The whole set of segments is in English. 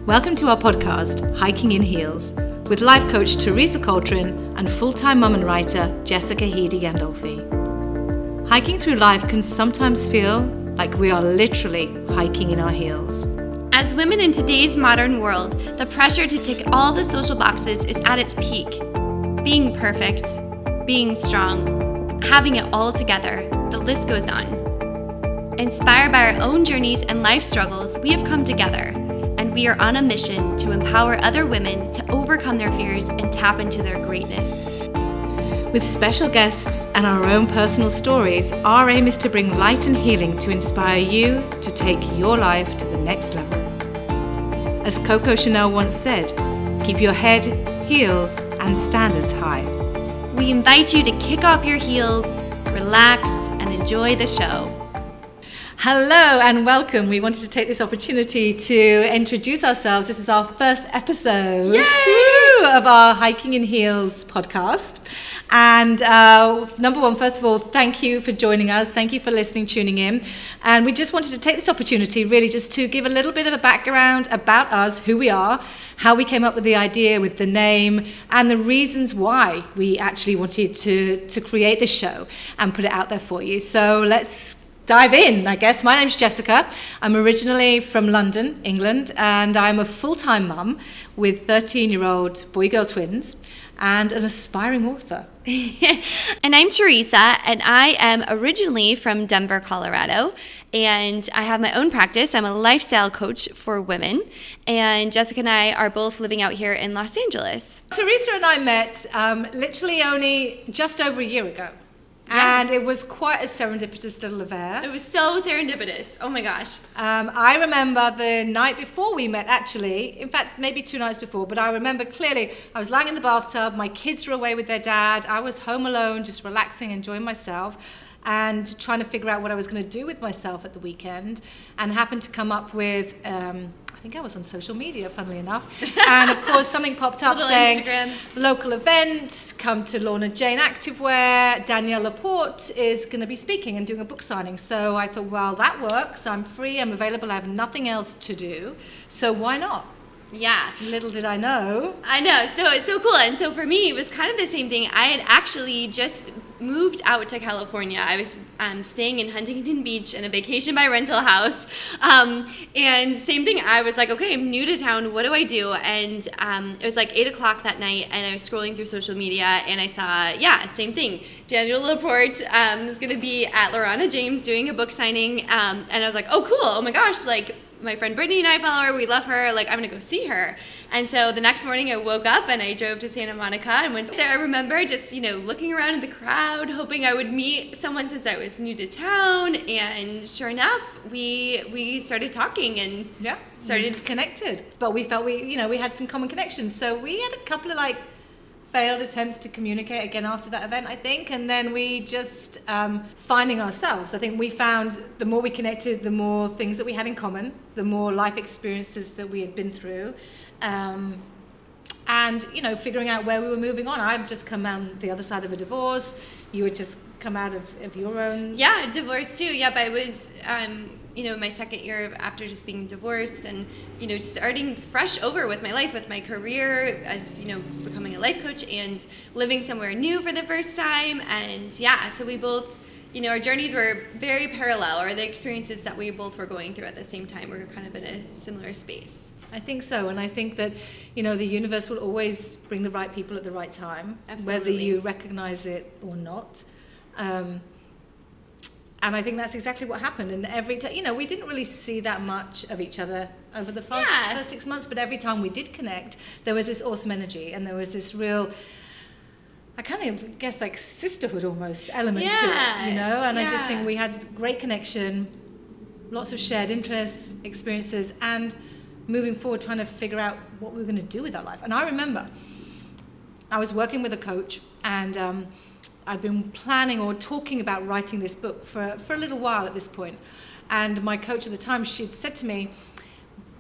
Welcome to our podcast, Hiking in Heels, with life coach Teresa and full-time mum and writer Jessica Gandolfi. Hiking through life can sometimes feel like we are literally hiking in our heels. As women in today's modern world, the pressure to tick all the social boxes is at its peak. Being perfect, being strong, having it all together, the list goes on. Inspired by our own journeys and life struggles, we have come together, and we are on a mission to empower other women to overcome their fears and tap into their greatness. With special guests and our own personal stories, our aim is to bring light and healing to inspire you to take your life to the next level. As Coco Chanel once said, keep your head, heels, and standards high. We invite you to kick off your heels, relax, and enjoy the show. Hello and welcome. We wanted to take this opportunity to introduce ourselves. This is our first episode of our Hiking in Heels podcast. And number one, first of all, thank you for joining us. Thank you for listening, tuning in. And we just wanted to take this opportunity really just to give a little bit of a background about us, who we are, how we came up with the idea, with the name, and the reasons why we actually wanted to create this show and put it out there for you. So let's dive in, I guess. My name's Jessica. I'm originally from London, England, and I'm a full-time mum with 13-year-old boy-girl twins and an aspiring author. And I'm Teresa, and I am originally from Denver, Colorado, and I have my own practice. I'm a lifestyle coach for women, and Jessica and I are both living out here in Los Angeles. Teresa and I met literally only just over a year ago. Yeah. And it was quite a serendipitous little affair. It was so serendipitous. Oh my gosh. I remember the night before we met, actually. In fact, maybe 2 nights before. But I remember clearly, I was lying in the bathtub. My kids were away with their dad. I was home alone, just relaxing, enjoying myself, and trying to figure out what I was going to do with myself at the weekend. And happened to come up with... I think I was on social media, funnily enough. And of course, something popped up saying, Instagram. Local event, come to Lorna Jane Activewear. Danielle Laporte is going to be speaking and doing a book signing. So I thought, well, that works. I'm free, I'm available, I have nothing else to do. So why not? Yeah. Little did I know. I know. So it's so cool. And so for me, it was kind of the same thing. I had actually just moved out to California. I was staying in Huntington Beach in a vacation by rental house. And same thing. I was like, okay, I'm new to town. What do I do? And it was like 8 o'clock that night, and I was scrolling through social media, and I saw, same thing. Danielle Laporte is going to be at Lorna James doing a book signing. And I was like, oh, cool. Oh my gosh. Like, my friend Brittany and I follow her. We love her. Like, I'm going to go see her. And so the next morning I woke up and I drove to Santa Monica and went there. I remember just, looking around in the crowd, hoping I would meet someone since I was new to town. And sure enough, we started talking and started connected. But we felt we had some common connections. So we had a couple of failed attempts to communicate again after that event, I think, and then we just finding ourselves. I think we found the more we connected, the more things that we had in common, the more life experiences that we had been through, and figuring out where we were moving on. I've just come out the other side of a divorce. You had just come out of your own. Yeah, divorce too. Yep, I was my second year after just being divorced and, just starting fresh over with my life, with my career as, becoming a life coach and living somewhere new for the first time. And so we both, our journeys were very parallel, or the experiences that we both were going through at the same time were kind of in a similar space. I think so, and I think that, the universe will always bring the right people at the right time, Absolutely. Whether you recognize it or not. And I think that's exactly what happened. And every time, we didn't really see that much of each other over the first 6 months, but every time we did connect, there was this awesome energy, and there was this real, I kind of guess sisterhood almost element to it, And I just think we had great connection, lots of shared interests, experiences, and moving forward, trying to figure out what we were going to do with our life. And I remember I was working with a coach, and I'd been planning or talking about writing this book for a little while at this point. And my coach at the time, she'd said to me,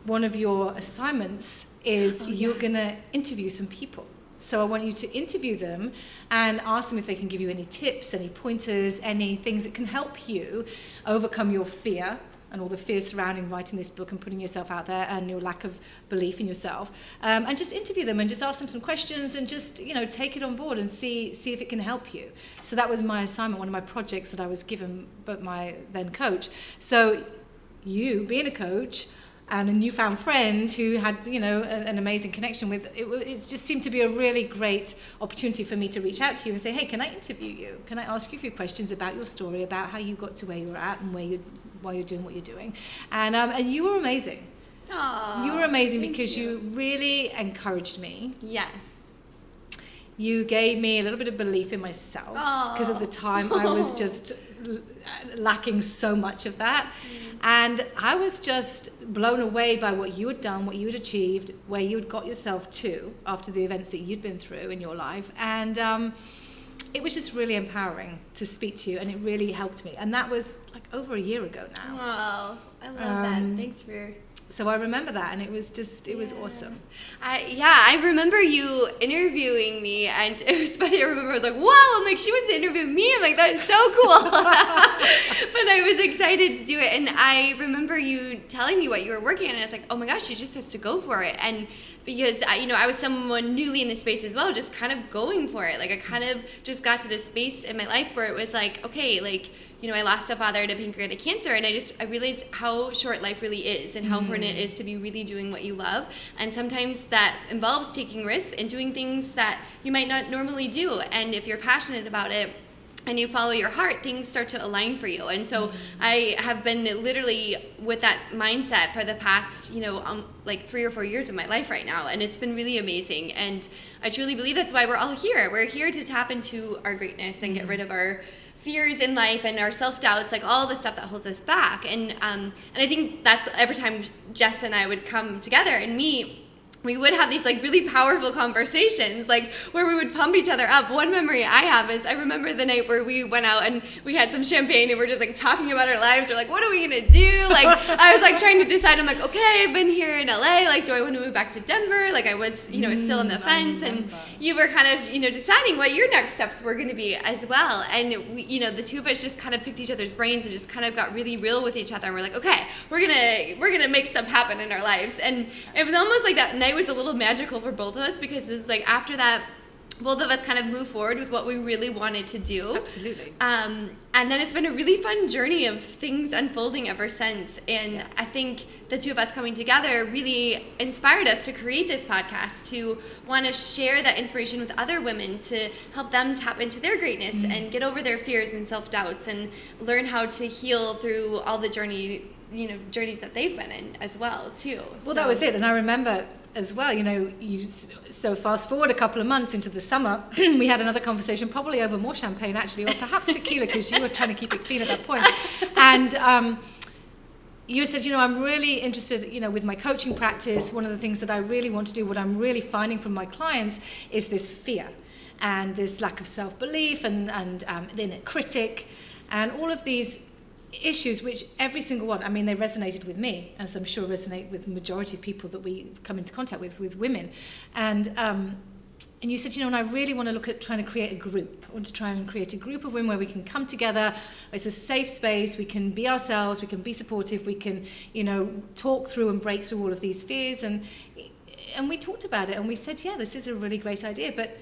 one of your assignments is you're going to interview some people. So I want you to interview them and ask them if they can give you any tips, any pointers, any things that can help you overcome your fear and all the fears surrounding writing this book and putting yourself out there and your lack of belief in yourself, and just interview them and just ask them some questions and just, take it on board and see if it can help you. So that was my assignment, one of my projects that I was given by my then coach. So you, being a coach, and a newfound friend who had, an amazing connection with, it just seemed to be a really great opportunity for me to reach out to you and say, hey, can I interview you? Can I ask you a few questions about your story, about how you got to where you're at and why you're doing what you're doing? And you were amazing. Aww, you were amazing because you really encouraged me. Yes. You gave me a little bit of belief in myself because at the time I was just lacking so much of that. And I was just blown away by what you had done, what you had achieved, where you had got yourself to after the events that you'd been through in your life. And it was just really empowering to speak to you, and it really helped me. And that was like over a year ago now. Wow, I love that. Thanks for... So I remember that, and it was awesome. I remember you interviewing me, and it was funny. I remember I was like, wow, I'm like, she wants to interview me. I'm like, that is so cool. But I was excited to do it, and I remember you telling me what you were working on, and I was like, oh my gosh, she just has to go for it. And because, I was someone newly in the space as well, just kind of going for it. Like, I kind of just got to this space in my life where it was like, okay, like, I lost a father to pancreatic cancer, and I realized how short life really is and how important it is to be really doing what you love. And sometimes that involves taking risks and doing things that you might not normally do. And if you're passionate about it and you follow your heart, things start to align for you. And so I have been literally with that mindset for the past, like 3 or 4 years of my life right now. And it's been really amazing. And I truly believe that's why we're all here. We're here to tap into our greatness and get rid of our fears in life and our self-doubts, like all the stuff that holds us back. And I think that's every time Jess and I would come together and meet, we would have these like really powerful conversations, like where we would pump each other up. One memory I have is I remember the night where we went out and we had some champagne and we're just like talking about our lives. We're like, what are we gonna do? Like I was like trying to decide. I'm like, okay, I've been here in LA. Like, do I want to move back to Denver? Like I was, still on the fence, and you were kind of, deciding what your next steps were going to be as well. And we, the two of us just kind of picked each other's brains and just kind of got really real with each other. And we're like, okay, we're gonna make stuff happen in our lives. And it was almost like that night was a little magical for both of us, because it's like after that both of us kind of moved forward with what we really wanted to do. Absolutely. And then it's been a really fun journey of things unfolding ever since. And I think the two of us coming together really inspired us to create this podcast, to want to share that inspiration with other women, to help them tap into their greatness and get over their fears and self-doubts and learn how to heal through all the journeys that they've been in as well, too. Well, that was it. And I remember as well, so fast forward a couple of months into the summer, we had another conversation, probably over more champagne actually, or perhaps tequila, because you were trying to keep it clean at that point. And you said, I'm really interested, with my coaching practice. One of the things that I really want to do, what I'm really finding from my clients, is this fear and this lack of self-belief and the inner critic and all of these issues, which every single one, they resonated with me, as I'm sure resonate with the majority of people that we come into contact with women. And you said, and I really want to look at trying to create a group. I want to try and create a group of women where we can come together. It's a safe space. We can be ourselves. We can be supportive. We can, talk through and break through all of these fears. And we talked about it, and we said, yeah, this is a really great idea, but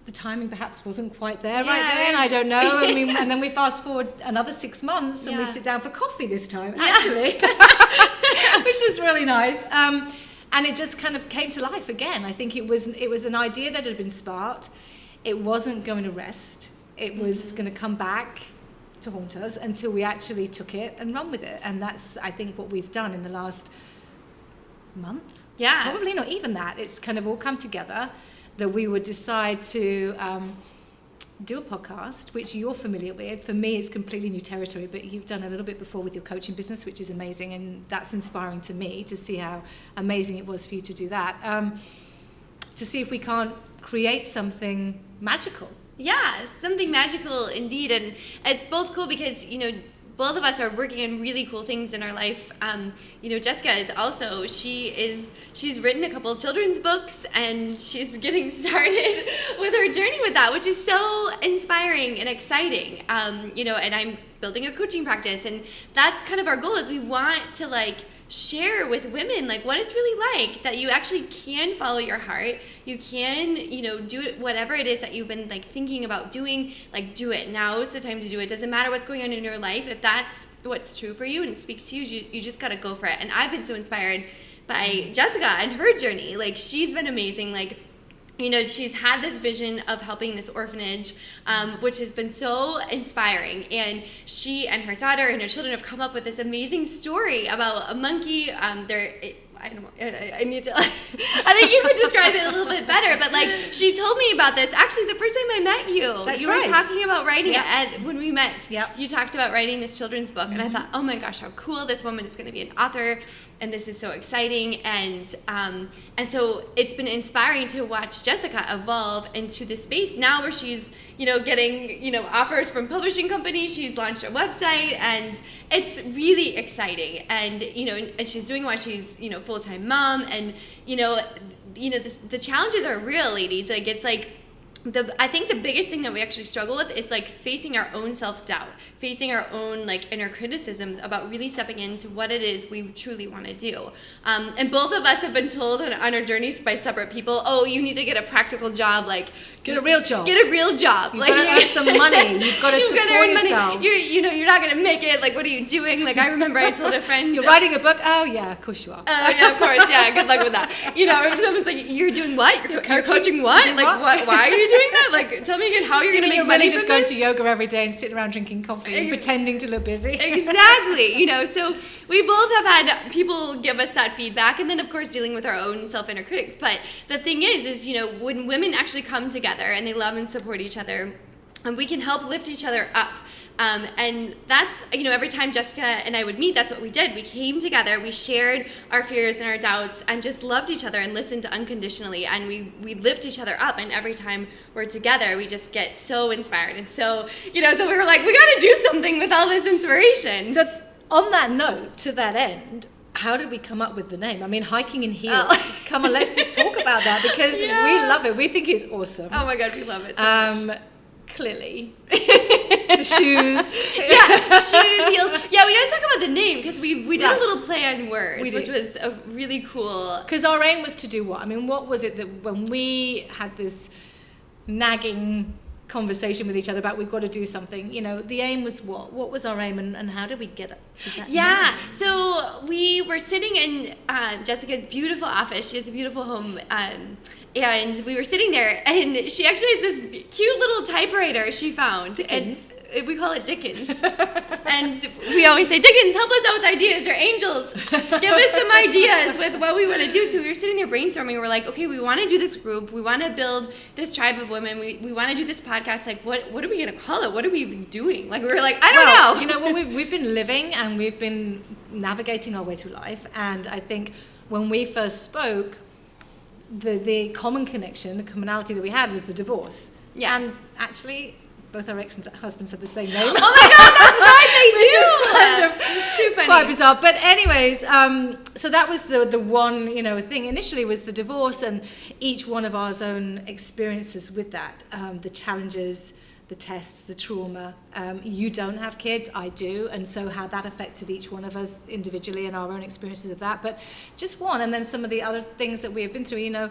the timing perhaps wasn't quite there right then. I don't know. And then we fast forward another 6 months, and we sit down for coffee this time, actually, which was really nice. And it just kind of came to life again. I think it was an idea that had been sparked. It wasn't going to rest. It was going to come back to haunt us until we actually took it and run with it. And that's, I think, what we've done in the last month. Yeah. Probably not even that. It's kind of all come together that we would decide to do a podcast, which you're familiar with. For me, it's completely new territory, but you've done a little bit before with your coaching business, which is amazing, and that's inspiring to me to see how amazing it was for you to do that. To see if we can't create something magical. Yeah, something magical indeed. And it's both cool because, both of us are working on really cool things in our life. Jessica is also, she's written a couple of children's books, and she's getting started with her journey with that, which is so inspiring and exciting. And building a coaching practice. And that's kind of our goal, is we want to like share with women like what it's really like, that you actually can follow your heart. You can, you know, do it, whatever it is that you've been like thinking about doing, like do it. Now is the time to do it. Doesn't matter what's going on in your life. If that's what's true for you and it speaks to you, you just got to go for it. And I've been so inspired by Jessica and her journey. Like, she's been amazing. Like, you know, she's had this vision of helping this orphanage, which has been so inspiring. And she and her daughter and her children have come up with this amazing story about a monkey. I don't know, I need to, I think you could describe it a little bit better, but like, she told me about this, actually the first time I met you. That's you right. were talking about writing it when we met. Yep. You talked about writing this children's book, and I thought, oh my gosh, how cool, this woman is going to be an author, and this is so exciting. And so it's been inspiring to watch Jessica evolve into this space now where she's, you know, getting, you know, offers from publishing companies. She's launched a website, and it's really exciting. And, you know, and she's doing what she's, you know, full-time mom. And, you know, the challenges are real, ladies. Like, it's like, I think the biggest thing that we actually struggle with is like facing our own self-doubt, facing our own like inner criticism about really stepping into what it is we truly want to do. And both of us have been told on our journeys by separate people, oh, you need to get a practical job, like get a real job. Get a real job. You've got to earn some money. You've got to support yourself. You're not going to make it. Like, what are you doing? Like, I remember I told a friend. You're writing a book? Oh, yeah, of course you are. Oh, yeah, of course. Yeah, good luck with that. You know, or someone's like, you're doing what? You're coaching what? Like, what? Why are you doing that? Like, tell me again how you're going to make money. You're really just going to yoga every day and sitting around drinking coffee and pretending to look busy. Exactly. You know, so we both have had people give us that feedback, and then of course dealing with our own self-inner critic. But the thing is, you know, when women actually come together and they love and support each other, and we can help lift each other up. And that's, you know, every time Jessica and I would meet, that's what we did. We came together, we shared our fears and our doubts, and just loved each other and listened unconditionally. And we lift each other up. And every time we're together, we just get so inspired. And so, you know, so we were like, we got to do something with all this inspiration. So on that note, to that end, how did we come up with the name? I mean, hiking in heels. Oh. Come on, let's just talk about that, because we love it. We think it's awesome. Oh my God, we love it so much. Clearly. The shoes. Yeah, shoes, heels. Yeah, we got to talk about the name, because we did a little play on words, which was a really cool. Because our aim was to do what? I mean, what was it that when we had this nagging conversation with each other about we've got to do something, you know, the aim was what? What was our aim, and how did we get up to that? Yeah, so we were sitting in Jessica's beautiful office. She has a beautiful home. And we were sitting there, and she actually has this cute little typewriter she found. Dickens. And we call it Dickens. And we always say, Dickens, help us out with ideas, or angels, give us some ideas with what we want to do. So we were sitting there brainstorming. We're like, okay, we want to do this group. We want to build this tribe of women. We want to do this podcast. Like, what are we going to call it? What are we even doing? Like, we were like, I don't know. You know, well, we've been living, and we've been navigating our way through life. And I think when we first spoke, the common connection, the commonality that we had was the divorce. Yes. And actually, both our ex-husbands had the same name. Oh my God, that's right, they do. Which is kind of it's too funny. Quite bizarre. But anyways, so that was the one, you know, thing initially was the divorce, and each one of our own experiences with that, the challenges, the tests, the trauma. You don't have kids, I do, and so how that affected each one of us individually and our own experiences of that. But just one, and then some of the other things that we have been through, you know,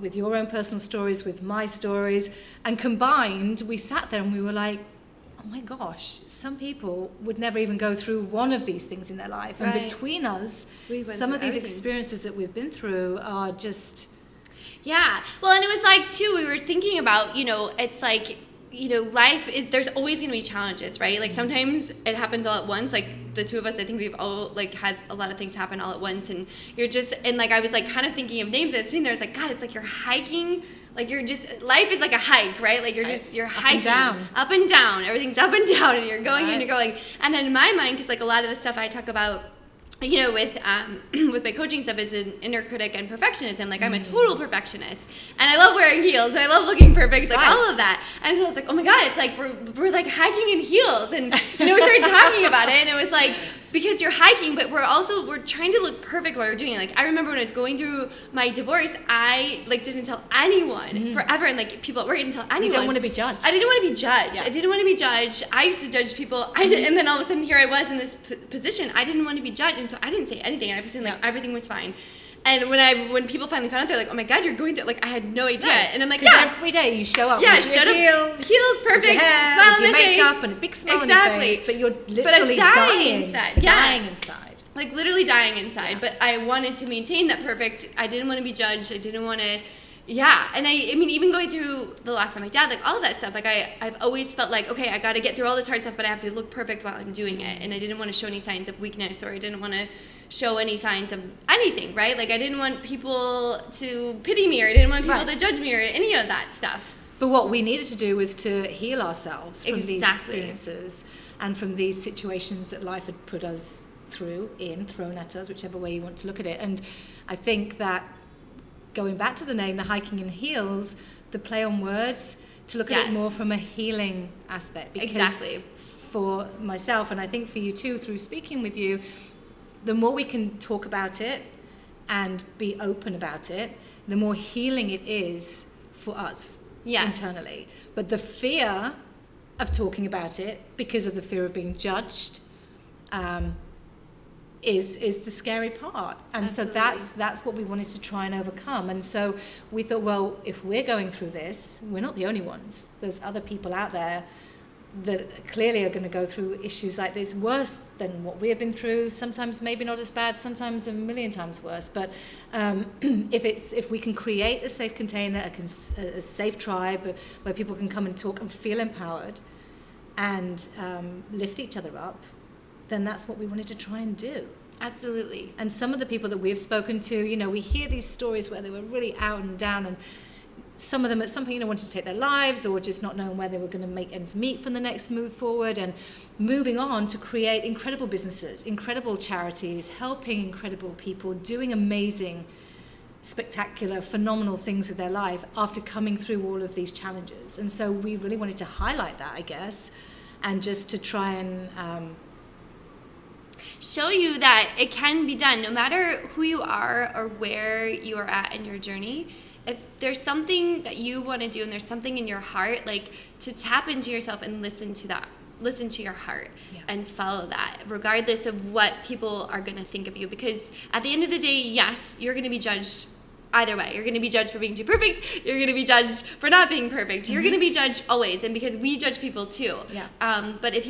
with your own personal stories, with my stories, and combined, we sat there and we were like, oh my gosh, some people would never even go through one of these things in their life. Right. And between us, some of these experiences that we've been through are just... Yeah. Well, and it was like, too, we were thinking about, you know, it's like, you know, life, there's always going to be challenges, right? Like, sometimes it happens all at once. Like, the two of us, I think we've all, like, had a lot of things happen all at once. And you're just, and, like, I was, like, kind of thinking of names. I was sitting there, I was like, God, it's like you're hiking. Like, you're just, life is like a hike, right? Like, you're hiking. Up and down. Everything's up and down. And you're going and you're going. And then in my mind, because, like, a lot of the stuff I talk about, you know, with my coaching stuff is an inner critic and perfectionism. Like, I'm a total perfectionist, and I love wearing heels, and I love looking perfect, like all of that. And so I was like, oh my God, it's like we're like hiking in heels, and you know, we started talking about it, and it was like, because you're hiking, but we're trying to look perfect while we're doing it. Like, I remember when I was going through my divorce, I like didn't tell anyone forever, and like people at work didn't tell anyone. You don't want to be judged. I didn't want to be judged. Yeah. I didn't want to be judged. I used to judge people. And then all of a sudden here I was in this position. I didn't want to be judged, and so I didn't say anything. And I pretended like everything was fine. And when people finally found out, they're like, "Oh my God, you're going through." Like, I had no idea. Right. And I'm like, "Yeah." Every day you show up. Yeah, with your heels perfect, hair, smile on with my your makeup, face, and a big smile on your face. But you're literally dying inside. Dying inside. Like literally dying inside. Yeah. But I wanted to maintain that perfect. I didn't want to be judged. I didn't want to. Yeah, and I mean, even going through the loss of my dad, like all of that stuff, like I've always felt like, okay, I got to get through all this hard stuff, but I have to look perfect while I'm doing it. And I didn't want to show any signs of weakness, or I didn't want to show any signs of anything, right? Like I didn't want people to pity me, or I didn't want people to judge me, or any of that stuff. But what we needed to do was to heal ourselves from these experiences and from these situations that life had put us through, thrown at us, whichever way you want to look at it. And I think that going back to the name, the hiking in heels, the play on words, to look at it more from a healing aspect. Because for myself, and I think for you too, through speaking with you, the more we can talk about it and be open about it, the more healing it is for us internally. But the fear of talking about it, because of the fear of being judged, is the scary part. And Absolutely. So that's what we wanted to try and overcome. And so we thought, well, if we're going through this, we're not the only ones. There's other people out there that clearly are going to go through issues like this, worse than what we have been through, sometimes maybe not as bad, sometimes a million times worse. But if we can create a safe container, a safe tribe where people can come and talk and feel empowered and lift each other up, then that's what we wanted to try and do. Absolutely. And some of the people that we've spoken to, we hear these stories where they were really out and down, and some of them at some point, wanted to take their lives, or just not knowing where they were going to make ends meet for the next move forward, and moving on to create incredible businesses, incredible charities, helping incredible people, doing amazing, spectacular, phenomenal things with their life after coming through all of these challenges. And so we really wanted to highlight that, I guess, and just to try and show you that it can be done no matter who you are or where you are at in your journey. If there's something that you want to do and there's something in your heart, like to tap into yourself and listen to that. Listen to your heart and follow that, regardless of what people are going to think of you. Because at the end of the day, yes, you're going to be judged either way. You're going to be judged for being too perfect. You're going to be judged for not being perfect. Mm-hmm. You're going to be judged always, and because we judge people too. Yeah. But if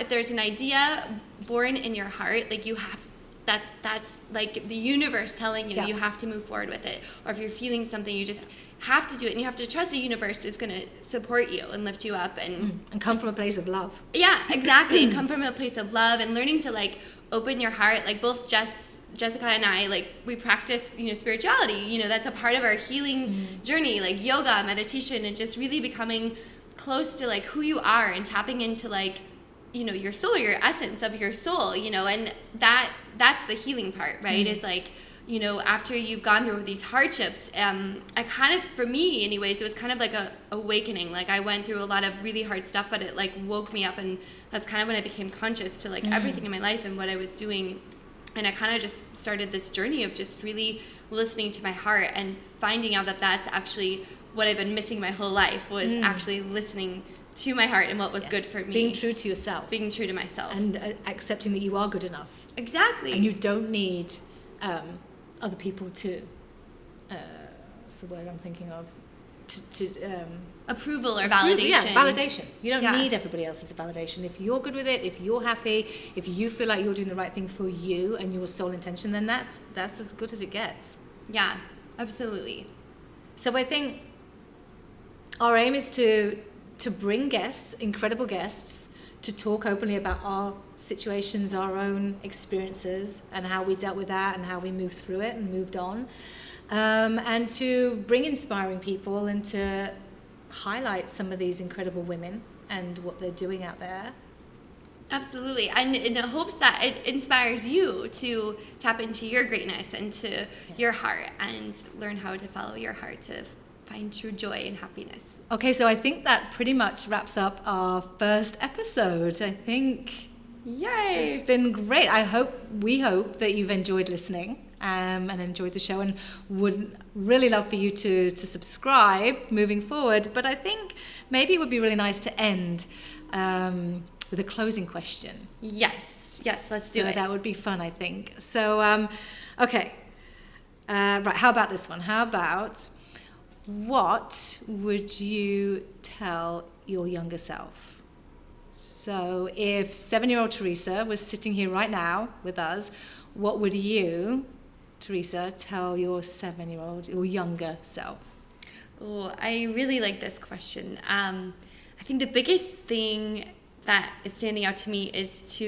there's an idea born in your heart, like you have, that's like the universe telling you you have to move forward with it. Or if you're feeling something, you just have to do it, and you have to trust the universe is going to support you and lift you up and come from a place of love. Yeah, exactly. And come from a place of love and learning to like open your heart. Like both Jessica and I, like we practice, spirituality. That's a part of our healing journey, like yoga, meditation, and just really becoming close to like who you are and tapping into like your soul, your essence of your soul, and that's the healing part, right? Is like, after you've gone through these hardships, I kind of, for me anyways, it was kind of like a awakening. Like I went through a lot of really hard stuff, but it like woke me up, and that's kind of when I became conscious to like everything in my life and what I was doing. And I kind of just started this journey of just really listening to my heart and finding out that that's actually what I've been missing my whole life, was actually listening to my heart and what was good for me. Being true to yourself. Being true to myself. And accepting that you are good enough. Exactly. And you don't need other people to, what's the word I'm thinking of? Approval or validation. Yeah, validation. You don't need everybody else's validation. If you're good with it, if you're happy, if you feel like you're doing the right thing for you and your soul intention, then that's as good as it gets. Yeah, absolutely. So I think our aim is to bring guests, incredible guests, to talk openly about our situations, our own experiences, and how we dealt with that and how we moved through it and moved on. And to bring inspiring people and to highlight some of these incredible women and what they're doing out there. Absolutely. And in hopes that it inspires you to tap into your greatness and to your heart and learn how to follow your heart to find true joy and happiness. Okay, so I think that pretty much wraps up our first episode. I think Yay! It's been great. We hope that you've enjoyed listening and enjoyed the show, and would really love for you to subscribe moving forward. But I think maybe it would be really nice to end with a closing question. Yes, let's do it. That would be fun, I think. So, okay. Right, how about this one? How about, what would you tell your younger self? So if 7-year-old Teresa was sitting here right now with us, what would you, Teresa, tell your 7-year-old, your younger self? Oh, I really like this question. I think the biggest thing that is standing out to me is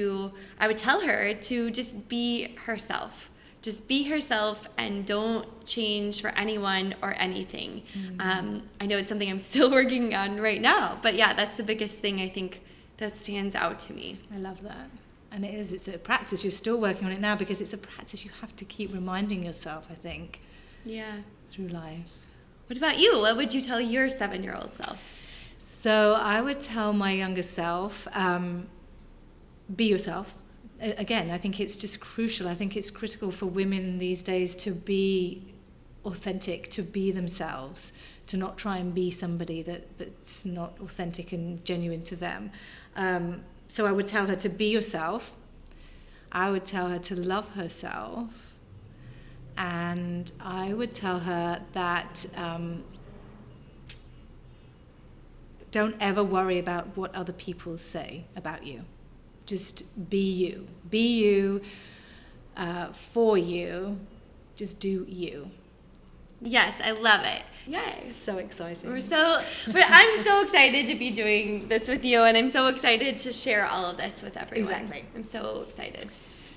I would tell her to just be herself. Just be herself and don't change for anyone or anything. Mm-hmm. I know it's something I'm still working on right now, but yeah, that's the biggest thing I think that stands out to me. I love that. And it's a practice. You're still working on it now, because it's a practice you have to keep reminding yourself, I think. Yeah. Through life. What about you? What would you tell your 7-year-old self? So I would tell my younger self, be yourself. Again, I think it's just crucial. I think it's critical for women these days to be authentic, to be themselves, to not try and be somebody that's not authentic and genuine to them. So I would tell her to be yourself. I would tell her to love herself. And I would tell her that don't ever worry about what other people say about you. Just be you. Be you for you. Just do you. Yes, I love it. Yay. So exciting. But I'm so excited to be doing this with you, and I'm so excited to share all of this with everyone. Exactly. I'm so excited.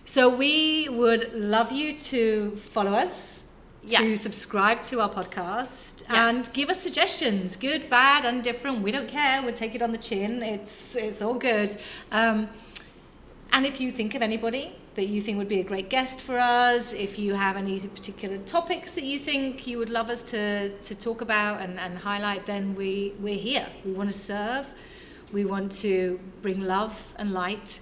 So we would love you to follow us, to subscribe to our podcast, and give us suggestions, good, bad, indifferent. We don't care. We'll take it on the chin. It's all good. And if you think of anybody that you think would be a great guest for us, if you have any particular topics that you think you would love us to talk about and highlight, then we're here. We want to serve. We want to bring love and light.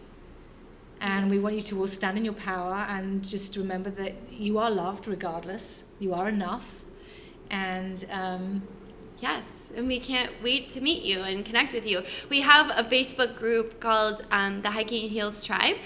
And we want you to all stand in your power and just remember that you are loved regardless. You are enough. And yes, and we can't wait to meet you and connect with you. We have a Facebook group called the Hiking in Heels Tribe,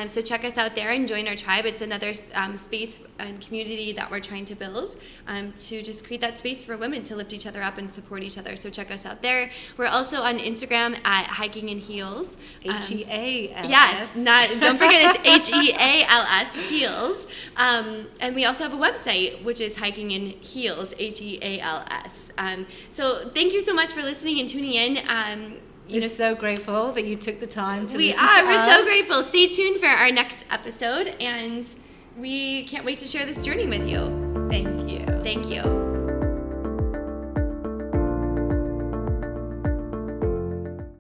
so check us out there and join our tribe. It's another space and community that we're trying to build to just create that space for women to lift each other up and support each other. So check us out there. We're also on Instagram at Hiking in Heels. H-E-A-L-S. Yes, don't forget it's H-E-A-L-S, Heels. And we also have a website, which is Hiking in Heels, H-E-A-L-S. So thank you so much for listening and tuning in. We're so grateful that you took the time to listen to us. We're so grateful. Stay tuned for our next episode, and we can't wait to share this journey with you. Thank you. Thank you.